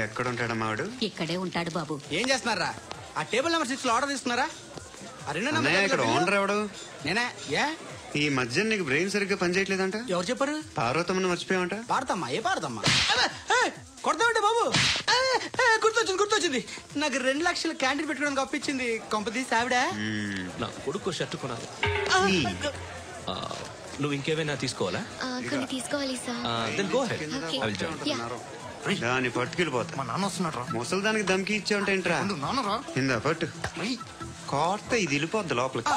ఎక్కడ ఉంటాడమ్మా వాడు? ఇక్కడే ఉంటాడు బాబు. ఏం చేస్తున్నారా? ఆ టేబుల్ నెంబర్ 6 లో ఆర్డర్ తీసుకున్నారా? ఇక్కడ ఓనర్ ఎవడు? నేనే. ఏ ఈ మధ్య నీకు బ్రెయిన్ సరిగ్గా పనిచేయట్లేదంట. ఎవరు చెప్పారు? పార్వతమ్మను మర్చిపోయామంట. పాడతామ్మా? ఏ పాడతామ్మా? కొడతామంటే బాబు. గుర్తొచ్చింది. నాకు 2 లక్షలు క్యాంటీన్ పెట్టుకోవడానికి అప్పించింది కొంపతీసి ఆవిడ. నా కొడుకు షర్ట్ కొనాలి. నువ్వు ఇంకేమైనా తీసుకోవాలా? కొన్ని తీసుకోవాలి sir. Then go ahead. I will join. దాన్ని పట్టుకెళ్ళిపోతా. మా నాన్న వస్తున్నాడు. ముసలి దానికి దమ్కి ఇచ్చావంట ఏంట్రా? నాన్నరా ఇందా పట్టు. కోర్త ఇది వెళ్ళిపోద్ది లోపలికి.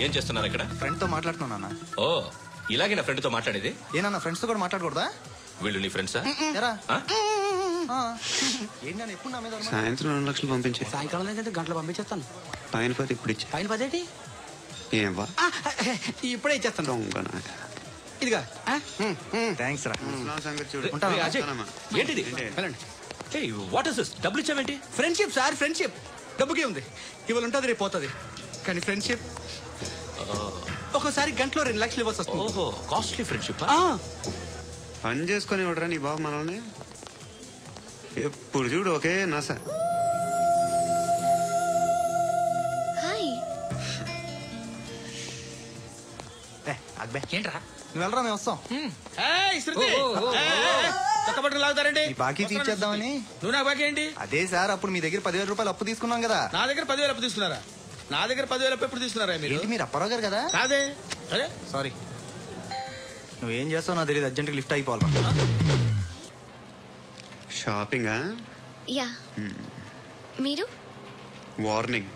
ఏం చేస్తున్నారు ఇక్కడ? ఫ్రెండ్ తో మాట్లాడుతున్నా నాన్న. ఓ ఇలాగే నా ఫ్రెండ్ తో మాట్లాడేది? ఏనా ఫ్రెండ్స్ తో కూడా మాట్లాడకూడదా? వీళ్ళు నీ ఫ్రెండ్సా? ఎప్పుడు నా మీద సాయంత్రం 2 లక్షలు పంపించే. సాయంకాలం ఏంటంటే గంటలు పంపించేస్తాను. పైన 10 ఇప్పుడు ఇచ్చే. పైన 10 ఏంటి? ఏం వా ఇప్పుడే ఇచ్చేస్తాను. ఇదిగా థ్యాంక్స్ రా. సంగతి చూడు. అజయ్, ఏంటిది? What is this? డబ్బులు ఇచ్చావేంటి? Friendship sir, friendship. డబ్బుకే ఉంది. ఇవాళ ఉంటుంది, రేపు పోతుంది. కానీ ఫ్రెండ్షిప్ ఒక్కోసారి గంటలో 2 లక్షలు ఇవ్వాల్సి వస్తుంది. ఓహో, కాస్ట్లీ ఫ్రెండ్షిప్. పని చేసుకుని ఇవ్వడరా నీ బాబు మనల్ని? ఎప్పుడు చూడు ఓకే నస. ఏంట్రా? నువ్వు వెళ్ళరా, మేము వస్తాం. చక్కబట్టలు లాగుతారండి. ఈ బాకీ తీర్చేద్దామని. నువ్వు నాకు బాకీ ఏంటి? అదే సార్, అప్పుడు మీ దగ్గర 10,000 రూపాయలు అప్పు తీసుకున్నాం కదా. నా దగ్గర 10,000 అప్పు తీసుకున్నారా? నా దగ్గర 10,000 అప్పు ఎప్పుడు తీసుకున్నారా మీరు? మీరు అప్పారావు గారు కదా? కాదే. అరే సారీ. నువ్వేం చేస్తావు నాకు తెలియదు. అర్జెంట్గా లిఫ్ట్ అయిపోవాలి. షాపింగా? యా. మీరు? వార్నింగ్.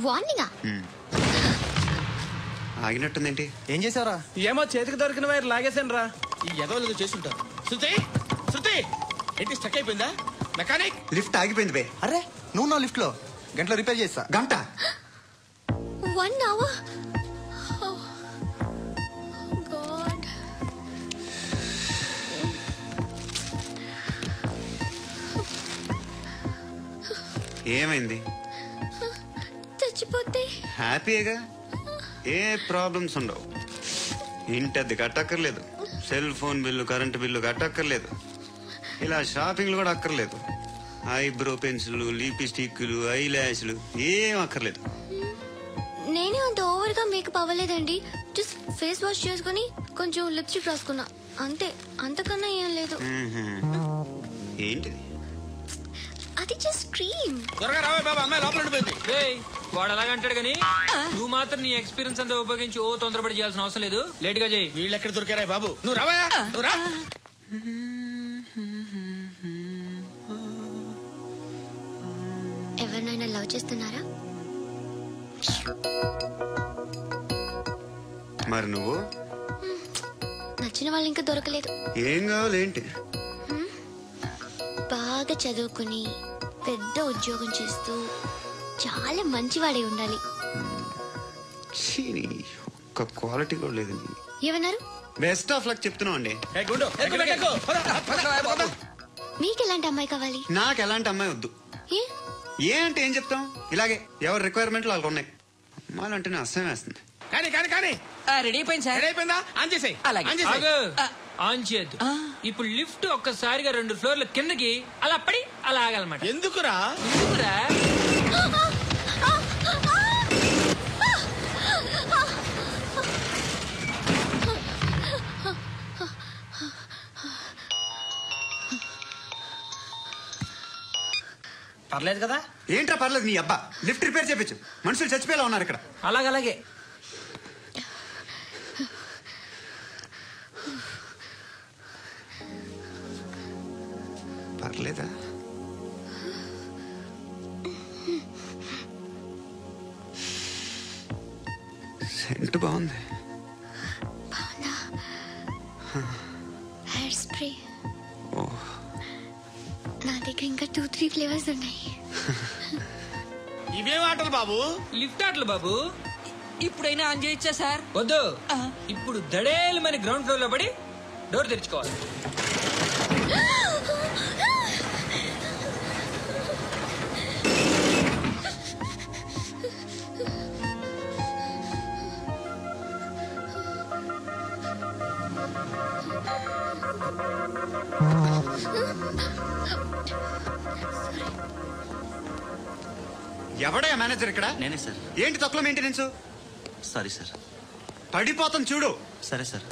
వార్నింగా? ఆగినట్టుందేంటి? ఏం చేసావురా? ఏమో చేతికి దొరికిన వైర్ లాగేసాను రా. ఈ ఎదవలు చేస్తుంటారు. శృతి ఏంటి స్టక్ అయిపోయిందా? మెకానిక్. లిఫ్ట్ ఆగిపోయింది బే. అరే నువ్వు నా లిఫ్ట్ లో గంటలో రిపేర్ చేస్తా. గంట? 1 hour? Oh, God. ఏమైంది? చచ్చిపోతే హ్యాపీగా, ఏ ప్రాబ్లమ్స్ ఉండవు. ఇంటి అద్దె కట్టక్కర్లేదు, cell phone bill, current bill కట్టక్కర్లేదు, ఇలా షాపింగ్లు కూడా అక్కర్లేదు. ఐబ్రో పెన్సిల్, లిప్స్టిక్లు, ఐ ల్యాష్లు ఏం అక్కర్లేదు. నేనే అంత ఓవర్ గా మేకప్ అవ్వలేదండి. జస్ట్ ఫేస్ వాష్ చేసుకుని కొంచెం లిప్స్టిక్ రాసుకున్నా అంతే. అంతకన్నా ఏం లేదు. ఏంటిది? అది జస్ట్ క్రీమ్. వాడు అలాగంటాడు కానీ నువ్వు మాత్రం నీ ఎక్స్పీరియన్స్ అంతా ఉపయోగించి తొందరపడి చేయాల్సిన అవసరం లేదు. లేట్ గా చేయి. వీళ్ళు ఎక్కడ దొరికారా బాబు? నువ్వు రావా? నువ్వు రా. ఎవరినైనా లవ్ చేస్తున్నారా? మరి నువ్వు? నచ్చిన వాళ్ళు ఇంకా దొరకలేదు. ఏం కావాలి ఏంటి? బాగా చదువుకుని పెద్ద ఉద్యోగం చేస్తూ చాలా మంచివాడే ఉండాలి. ఒక్క క్వాలిటీ కూడా లేదు. ఏమన్నారు? బెస్ట్ ఆఫ్ లక్ చెప్తున్నావు అండి. మీకు ఎలాంటి అమ్మాయి కావాలి? నాకు ఎలాంటి అమ్మాయి వద్దు. ఏ అంటే ఏం చెప్తాం? ఇలాగే ఎవరి రిక్వైర్మెంట్లు వాళ్ళకు ఉన్నాయి. అమ్మాయిలు అంటేనే అసహ్యం వేస్తుంది. కానీ కానీ కానీ రెడీ అయిపోయింది సార్. రెడీ అయిపోయిందా? ఆన్ చేసేయ్. ఆన్ చేయద్దు. ఇప్పుడు లిఫ్ట్ ఒక్కసారిగా 2 ఫ్లోర్ల కిందకి అలా పడి అలా ఆగాలన్నమాట. ఎందుకురా? పర్లేదు కదా? ఏంట్రా పర్లేదు నీ అబ్బా. లిఫ్ట్ రిపేర్ చేయించు. మనుషులు చచ్చిపోయేలా ఉన్నారు ఇక్కడ. అలాగే పర్లేదా? సెంట్ బాగుంది. Hair spray. నా దగ్గర ఇంకా 2-3 ఫ్లేవర్స్ ఉన్నాయి. ఇవేం ఆటలు బాబు? లిఫ్ట్ ఆటలు బాబు. ఇప్పుడైనా ఆన్ చేయొచ్చా సార్? వద్దు. ఇప్పుడు దడేలు మన గ్రౌండ్ ఫ్లోర్ లో పడి డోర్ తెరుచుకోవాలి. ఎవడయ్యా మేనేజర్ ఇక్కడ? నేనే సార్. ఏంటి తక్కువ మెయింటెనెన్స్? Sorry sir. పడిపోతాం చూడు. సరే సార్.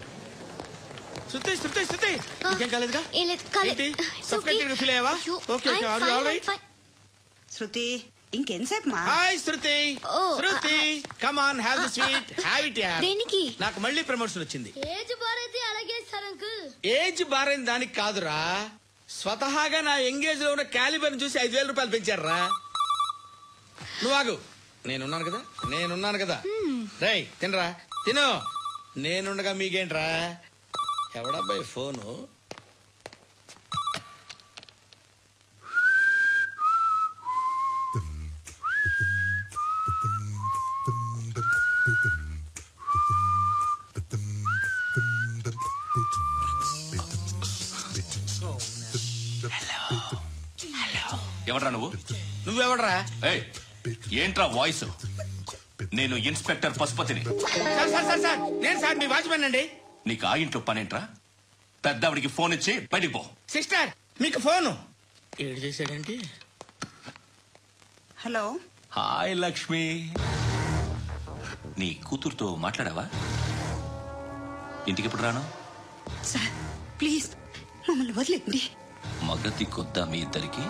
శృతి శృతి శృతి ఇంకేం కాలేదుగా? ఏం లేదు, కాలేదు. ఏంటి? It's Suffocated గా feel అయ్యావా? అయ్యో, Okay, okay. I'm Are you fine, all right? I'm fine. శృతి ఇంకెంతసేపు మా hi Shruti. Oh, Shruti come on have the sweet have it yeah. దేనికి? నాకు మళ్ళీ ప్రమోషన్ వచ్చింది. ఏజ్ బారైతే అలాగే సార్ అంకుల్. ఏజ్ బారైన దానికి కాదురా, స్వతహాగా నా ఎంగేజ్ లో ఉన్న క్యాలిబర్ చూసి 5,000 రూపాయలు పెంచారా. నువ్వు ఆగు, నేనున్నాను కదా. రేయ్ తినరా, తిను. నేనుండగా మీకేంట్రా? ఎవడబ్బాయి ఫోను? ఎవడ్రా నువ్వు? నువ్వెవడరా? ఏయ్, ఏంట్రా వాయిస్? నేను ఇన్స్పెక్టర్ పశుపతిని. సార్ నేను సార్ మీ వాచ్మెన్ అండి. నీకు ఆ ఇంట్లో పనేంట్రా? పెద్దవిడికి ఫోన్ ఇచ్చి బయటికి పో. సిస్టర్ మీకు ఫోను. ఏడు చేశాడంటే. హలో హాయ్ లక్ష్మి, నీ కూతురుతో మాట్లాడావా? ఇంటికి ఎప్పుడు రాను? సార్ ప్లీజ్ మమ్మల్ని వదిలేండి. మగతి కొద్దా మీ ఇద్దరికి?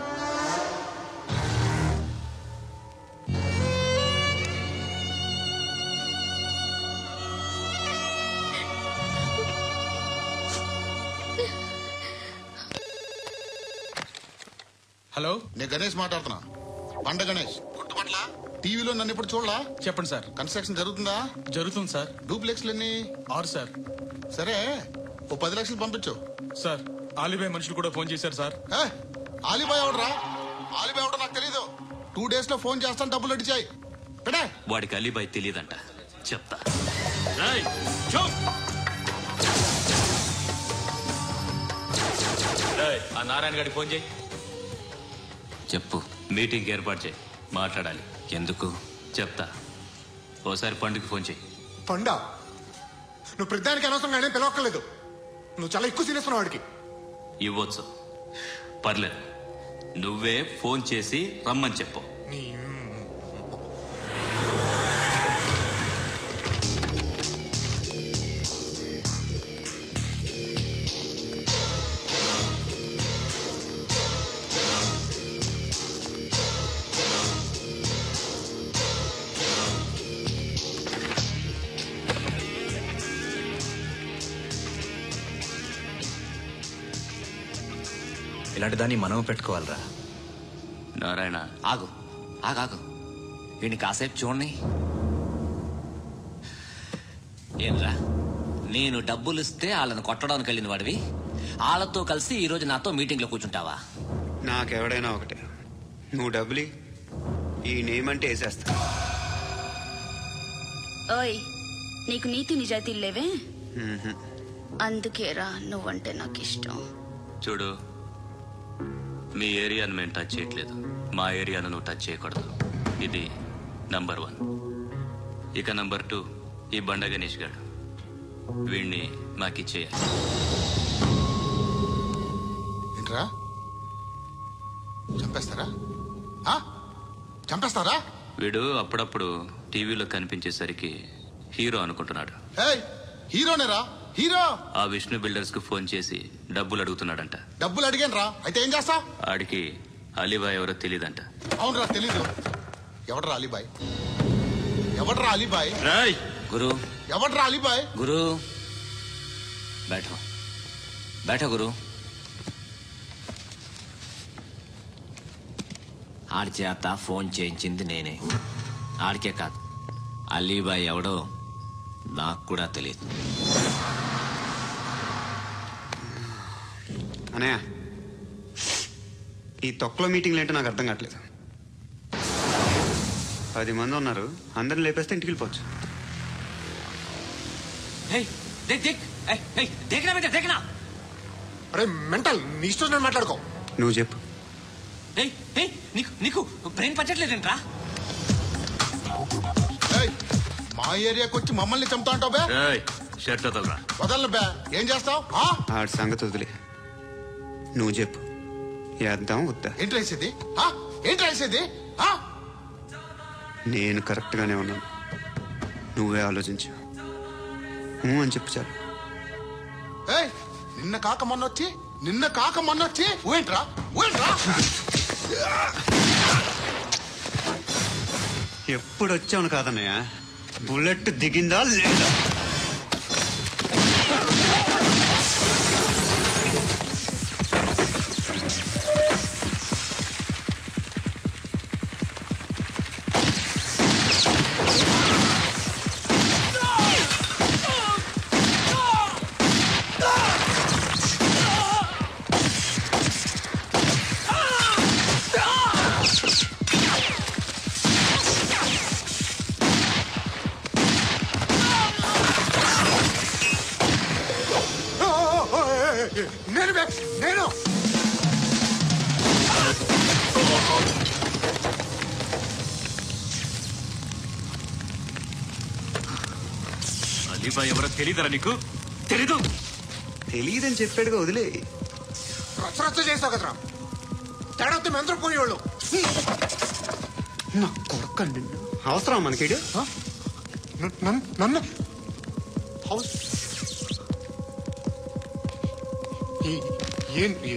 హలో, నేను గణేష్ మాట్లాడుతున్నా. బండ గణేష్ గుర్తుపట్ల? టీవీలో నన్ను ఇప్పుడు చూడలా? చెప్పండి సార్. కన్స్ట్రక్షన్ జరుగుతుందా? జరుగుతుంది సార్. డూప్లెక్స్లు ఎన్ని? 6 సార్. సరే ఓ 10 లక్షలు పంపించు. సార్ ఆలిబాయ్ మనుషులు కూడా ఫోన్ చేశారు సార్. ఆలిబాయ్ ఎవడరా? ఆలిబాయ్ ఎవడో నాకు తెలీదు. 2 days లో ఫోన్ చేస్తాను, డబ్బులు అడిచాయి. పెడే. వాడికి అలీబాయ్ తెలియదంట, చెప్తా. ఆ నారాయణ గారికి ఫోన్ చేయి. చెప్పు, మీటింగ్ ఏర్పాటు చేయి, మాట్లాడాలి. ఎందుకు చెప్తా. ఓసారి పండుగ ఫోన్ చేయి. పండా, నువ్వు ప్రతిదానికి అనవసరంగానే పిలవక్కర్లేదు. నువ్వు చాలా ఎక్కువ సీనిస్తున్నావు వాడికి. ఇవ్వచ్చు, పర్లేదు. నువ్వే ఫోన్ చేసి రమ్మని చెప్పు. ఇలాంటి దాన్ని మనం పెట్టుకోవాలరా. నారాయణ, ఆగు ఆగాగు, వీడిని కాసేపు చూడండి. ఏంరా, నేను డబ్బులు ఇస్తే వాళ్ళని కొట్టడానికి వెళ్ళిన వాడివి, వాళ్ళతో కలిసి ఈ రోజు నాతో మీటింగ్ లో కూర్చుంటావా? నాకెవడైనా ఒకటే, నువ్వు డబ్బులి, ఈ నేమ్ అంటే వేసేస్తా. ఓయ్, నీకు నీతి నిజాయితీలు లేవే, అందుకేరా నువ్వంటే నాకు ఇష్టం. చూడు, మీ ఏరియాను మేము టచ్ చేయట్లేదు, మా ఏరియాను నువ్వు టచ్ చేయకూడదు. ఇది నంబర్ 1. ఇక నంబర్ 2, ఈ బండ గణేష్ గారు, వీడిని మాకిచ్చేయాలి. ఏంట్రా, చంపేస్తారా? చంపేస్తారా? వీడు అప్పుడప్పుడు టీవీలో కనిపించేసరికి హీరో అనుకుంటున్నాడు. హీరోనేరా, హీరో. ఆ విష్ణు బిల్డర్స్ కు ఫోన్ చేసి డబ్బులు అడుగుతున్నాడంట. డబ్బులు అడిగాను రా, అయితే ఏం చేస్తా? ఆడికి అలీబాయ్ ఎవరో తెలీదంట. అవునరా, తెలీదు. ఎవడరా అలీబాయ్? ఎవడరా అలీబాయ్? గురు, ఎవడరా అలీబాయ్? గురు బైఠో బైఠో గురు. ఆడి చేత ఫోన్ చేయించింది నేనే. ఆడికే కాదు, అలీబాయ్ ఎవడో నాకు కూడా తెలియదు. అనయ్య, ఈ తొక్కలో మీటింగ్లు ఏంటో నాకు అర్థం కావట్లేదు. 10 మంది ఉన్నారు, అందరిని లేపేస్తే ఇంటికి వెళ్ళిపోవచ్చు. అరే మెంటల్, నీ ఇష్టం నేను మాట్లాడుకో. నువ్వు చెప్పు. నీకు బ్రెయిన్ పచ్చట్లేదేంట్రా? మా ఏరియాకి వచ్చి మమ్మల్ని చంపుతా అంటావు బే? షర్ట్ వదలరా. వదలను బే. ఏం చేస్తావు? ఆడి సంగతి వదిలే, నువ్వు చెప్పు, వేద్దాం వద్దా? ఏంటి రాసేది? ఏంటి రాసేది? నేను కరెక్ట్ గానే ఉన్నాను, నువ్వే ఆలోచించు. అని చెప్పు చాలు. ఏయ్, నిన్న కాక మొన్నొచ్చి ఊయంట్రా. ఎప్పుడు వచ్చావును కాదన్నయ్య, బుల్లెట్ దిగిందా లేదా? నేను అలీబాయ్ ఎవరో తెలీదరా నీకు? తెలీదని చెప్పాడుగా, వదిలే. రచ్చ చేస్తావు కదరా, తేడా మెంతరం పోయేవాళ్ళు. నా కొడుకు అవసరం మనకిడు. నన్ను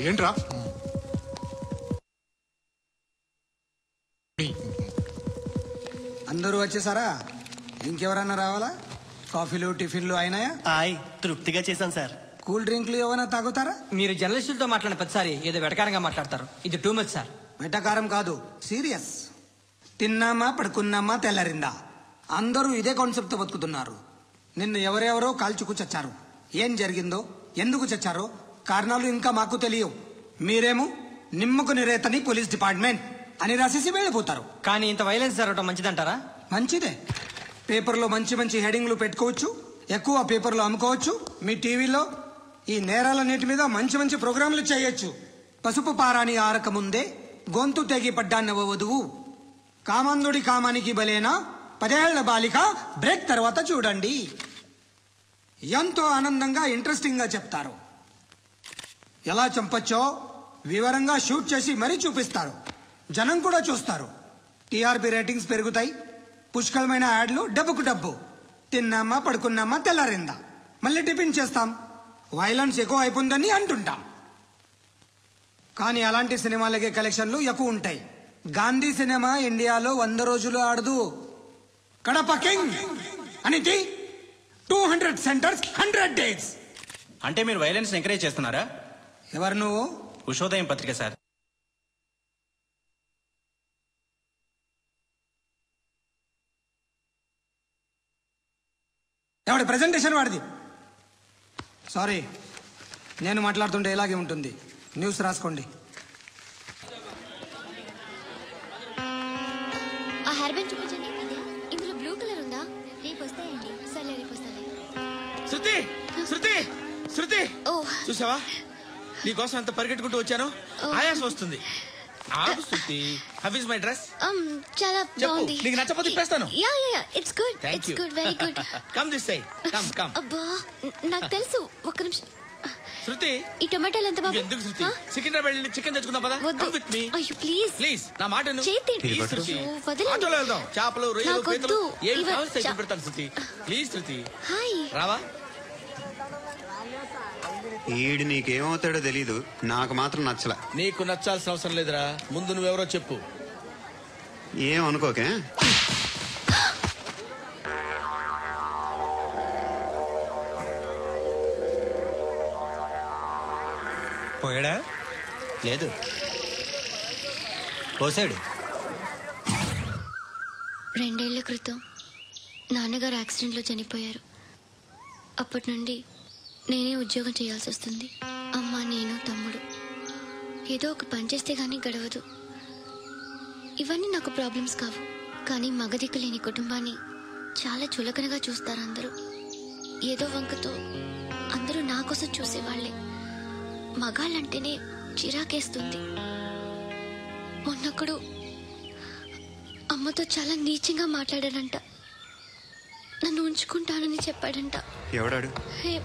ఏంట్రా? అందరూ వచ్చేసారా? ఇంకెవరన్నా రావాలా? కాఫీలు టిఫిన్లు అయినాయా? తృప్తిగా చేశాను సార్. కూల్ డ్రింక్లు ఏమైనా తాగుతారా? మీరు జర్నలిస్టులతో మాట్లాడిన ప్రతిసారి ఏదో వెటకారంగా మాట్లాడతారు. ఇది టూ మచ్ సార్. వెటకారం కాదు, సీరియస్. తిన్నామా పడుకున్నామా తెల్లరిందా, అందరూ ఇదే కాన్సెప్ట్ తో బతుకుతున్నారు. నిన్న ఎవరెవరో కాల్చుకు చచ్చారు. ఏం జరిగిందో, ఎందుకు చచ్చారో కారణాలు ఇంకా మాకు తెలియవు. మీరేమో నిమ్మకు నిరేతని పోలీస్ డిపార్ట్మెంట్ అని రాసేసి వెళ్ళిపోతారు. కానీ ఇంత వైలెన్స్ జరగడం మంచిదంటారా? మంచిదే. పేపర్లో మంచి మంచి హెడింగ్లు పెట్టుకోవచ్చు, ఎక్కువ పేపర్లు అమ్ముకోవచ్చు. మీ టీవీలో ఈ నేరాలన్నిటి మీద మంచి మంచి ప్రోగ్రాంలు చేయొచ్చు. పసుపు పారాని ఆరక ముందే గొంతు తెగి పడ్డాన్నవ వధువు, కామందుడి కామానికి బలేనా 10 ఏళ్ల బాలిక, బ్రేక్ తర్వాత చూడండి. ఎంతో ఆనందంగా ఇంట్రెస్టింగ్ గా చెప్తారు. ఎలా చంపచ్చో వివరంగా షూట్ చేసి మరీ చూపిస్తారు. జనం కూడా చూస్తారు. టీఆర్పీ రేటింగ్స్ పెరుగుతాయి. పుష్కలమైన యాడ్లు, డబ్బుకు డబ్బు. తిన్నామా పడుకున్నామా తెల్లారిందా, మళ్ళీ టిఫిన్ చేస్తాం. వైలెన్స్ ఎక్కువ అయిపోయిందని అంటుంటాం. కానీ అలాంటి సినిమాలకే కలెక్షన్లు ఎక్కువ ఉంటాయి. గాంధీ సినిమా ఇండియాలో 100 రోజులు ఆడదు. కడప కింగ్ అనేది 200 సెంటర్స్ 100 days. అంటే మీరు వైలెన్స్ ఎంకరేజ్ చేస్తున్నారా? ఎవరు నువ్వు? ఉషోదయం పత్రిక సార్. ఎవడి ప్రెజెంటేషన్ వాడిది. సారీ, నేను మాట్లాడుతుంటే ఇలాగే ఉంటుంది. న్యూస్ రాసుకోండి. ఆ హెయిర్ బ్యాండ్ చూపించండి. ఇందులో బ్లూ కలర్ ఉందా? రేపు వస్తాయండి. సరే రేపు వస్తాయి. శృతి చూసావా, నీకోసం ఎంత పరిగెట్టుకుంటూ వచ్చాను. ఆయాసం వస్తుంది. ఆగు Shruti. How is my dress? చాలా బాగుంది. నీకు నచ్చకపోతే తిప్పేస్తాను. Yeah it's good. It's good, very good. Come this side. Come. అబ్బా, నాకు తెలుసు. ఒక్క నిమిషం. శృతి, ఈ టొమాటోలు ఎంత బాబు? ఎందుకు శృతి? సికింద్రాబాద్ వెళ్ళి చికెన్ తెచ్చుకుందాం పదా? Come with me. అయ్యో ప్లీజ్ ప్లీజ్, నా మాట విను. చేతి ఆటోలో వెళ్దాం. చేపలు, రొయ్యలు, పీతలు ఏమి ఇవ- కావాలి తెచ్చి పెడతాను శృతి. Please Shruti. హాయ్. రావా? ఈడు నీకేమవుతాడో తెలీదు, నాకు మాత్రం నచ్చలా. నీకు నచ్చాల్సిన అవసరం లేదురా. ముందు నువ్వెవరో చెప్పు. ఏం అనుకోకే. పోయాడా? లేదు, పోసాడు. 2 ఏళ్ల క్రితం నాన్నగారు యాక్సిడెంట్లో చనిపోయారు. అప్పటి నుండి నేనే ఉద్యోగం చేయాల్సి వస్తుంది. అమ్మ, నేను, తమ్ముడు ఏదో ఒక పని చేస్తే గానీ గడవదు. ఇవన్నీ నాకు ప్రాబ్లమ్స్ కావు. కానీ మగదిక్కు లేని కుటుంబాన్ని చాలా చులకనగా చూస్తారు అందరూ. ఏదో వంకతో అందరూ నా కోసం చూసేవాళ్లే. మగాళ్ళంటేనే చిరాకేస్తుంది. మొన్నప్పుడు అమ్మతో చాలా నీచంగా మాట్లాడాడంట. నన్ను ఉంచుకుంటానని చెప్పాడంట. ఎవడాడు? హే,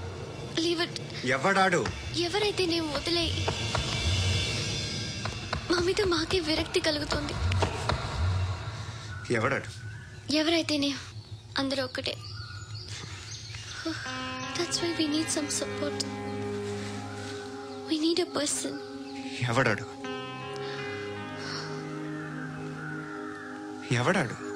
లీవ్ ఇట్. ఎవడాడు? ఎవరైతే నేను వదిలే. మా మీద మాకే విరక్తి కలుగుతుంది. ఎవడాడు? ఎవరైతేనే అందరూ ఒక్కటే. That's why we need some support. We need a person. ఎవడాడు? ఎవడాడు?